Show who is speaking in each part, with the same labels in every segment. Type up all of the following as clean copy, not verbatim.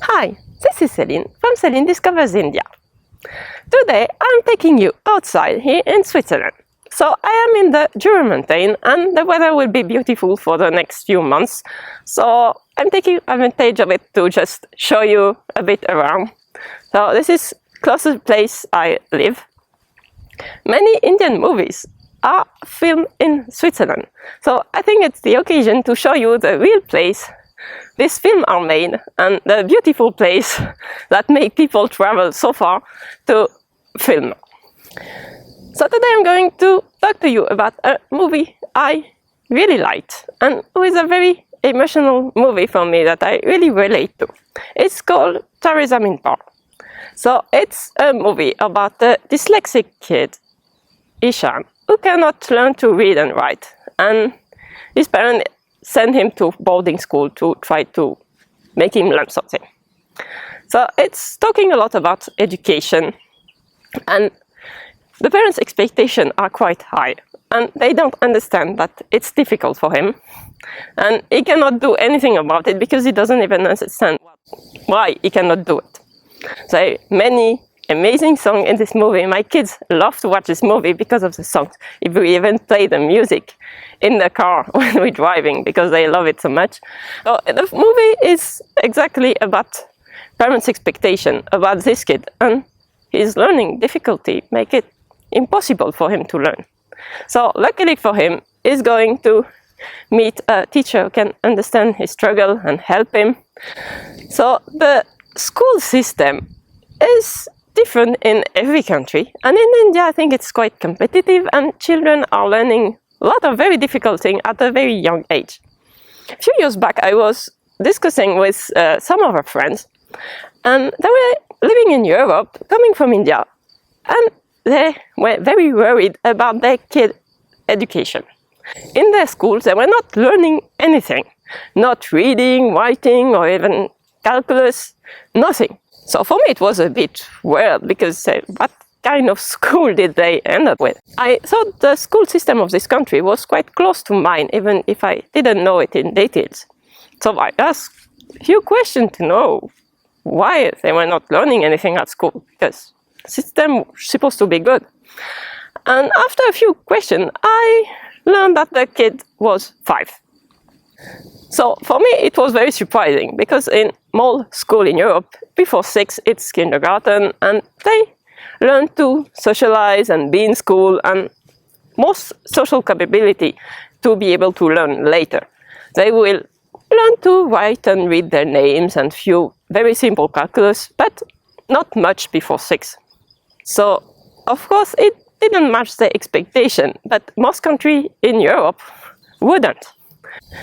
Speaker 1: Hi, this is Celine from Celine Discovers India. Today I'm taking you outside here in Switzerland. So I am in the Jura mountain and the weather will be beautiful for the next few months. So I'm taking advantage of it to just show you a bit around. So this is closest place I live. Many Indian movies are filmed in Switzerland. So I think it's the occasion to show you the real place these films are made and the beautiful place that make people travel so far to film. So today I'm going to talk to you about a movie I really liked and it is a very emotional movie for me that I really relate to. It's called Taare Zameen Par. So it's a movie about a dyslexic kid, Ishan, who cannot learn to read and write, and his parents send him to boarding school to try to make him learn something. So it's talking a lot about education, and the parents' expectations are quite high, and they don't understand that it's difficult for him, and he cannot do anything about it because he doesn't even understand why he cannot do it. So many amazing songs in this movie. My kids love to watch this movie because of the songs. If we even play the music in the car when we're driving because they love it so much. So the movie is exactly about parents' expectation about this kid, and his learning difficulty make it impossible for him to learn. So luckily for him, he's going to meet a teacher who can understand his struggle and help him. So the school system is different in every country, and in India I think it's quite competitive and children are learning a lot of very difficult things at a very young age. A few years back I was discussing with some of our friends, and they were living in Europe, coming from India, and they were very worried about their kid education. In their schools they were not learning anything, not reading, writing or even calculus, nothing. So for me it was a bit weird because what kind of school did they end up with? I thought the school system of this country was quite close to mine, even if I didn't know it in details. So I asked a few questions to know why they were not learning anything at school, because the system was supposed to be good. And after a few questions I learned that the kid was 5. So for me it was very surprising because in most schools in Europe, before 6 it's kindergarten and they learn to socialize and be in school and most social capability to be able to learn later. They will learn to write and read their names and few very simple calculus, but not much before 6. So of course it didn't match their expectation, but most countries in Europe wouldn't.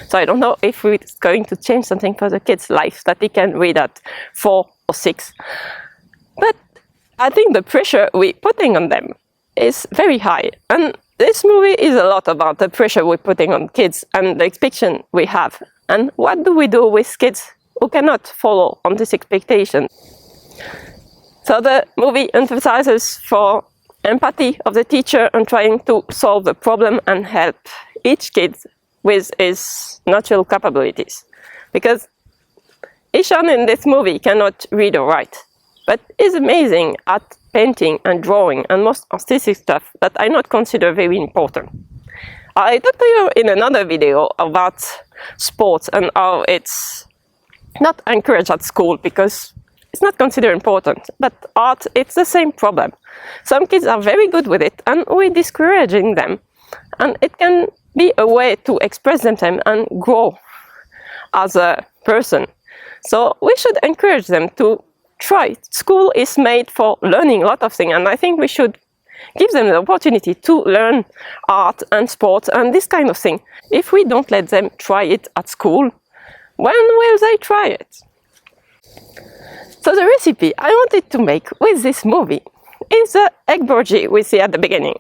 Speaker 1: So I don't know if it's going to change something for the kids' life that they can read at 4 or 6. But I think the pressure we're putting on them is very high. And this movie is a lot about the pressure we're putting on kids and the expectation we have. And what do we do with kids who cannot follow on this expectation? So the movie emphasizes for empathy of the teacher and trying to solve the problem and help each kid with his natural capabilities. Because Ishan in this movie cannot read or write, but is amazing at painting and drawing and most artistic stuff that I not consider very important. I talked to you in another video about sports and how it's not encouraged at school because it's not considered important, but art, it's the same problem. Some kids are very good with it and we're discouraging them, and it can be a way to express themselves and grow as a person. So we should encourage them to try. School is made for learning a lot of things, and I think we should give them the opportunity to learn art and sports and this kind of thing. If we don't let them try it at school, when will they try it? So the recipe I wanted to make with this movie is the egg Bhurji we see at the beginning.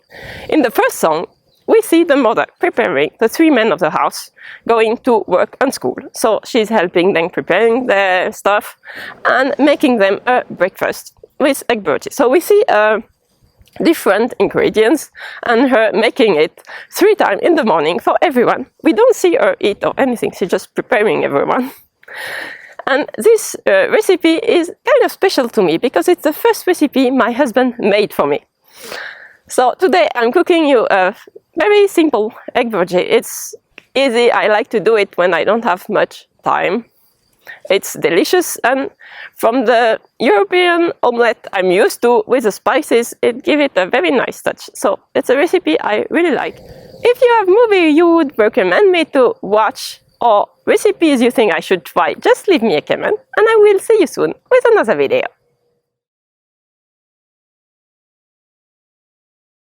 Speaker 1: In the first song, we see the mother preparing the 3 men of the house going to work and school. So she's helping them preparing their stuff and making them a breakfast with egg Bhurji. So we see different ingredients and her making it 3 times in the morning for everyone. We don't see her eat or anything, she's just preparing everyone. And this recipe is kind of special to me because it's the first recipe my husband made for me. So today I'm cooking you a very simple egg bhurji. It's easy, I like to do it when I don't have much time. It's delicious, and from the European omelette I'm used to with the spices, it gives it a very nice touch. So it's a recipe I really like. If you have movie you would recommend me to watch or recipes you think I should try, just leave me a comment and I will see you soon with another video.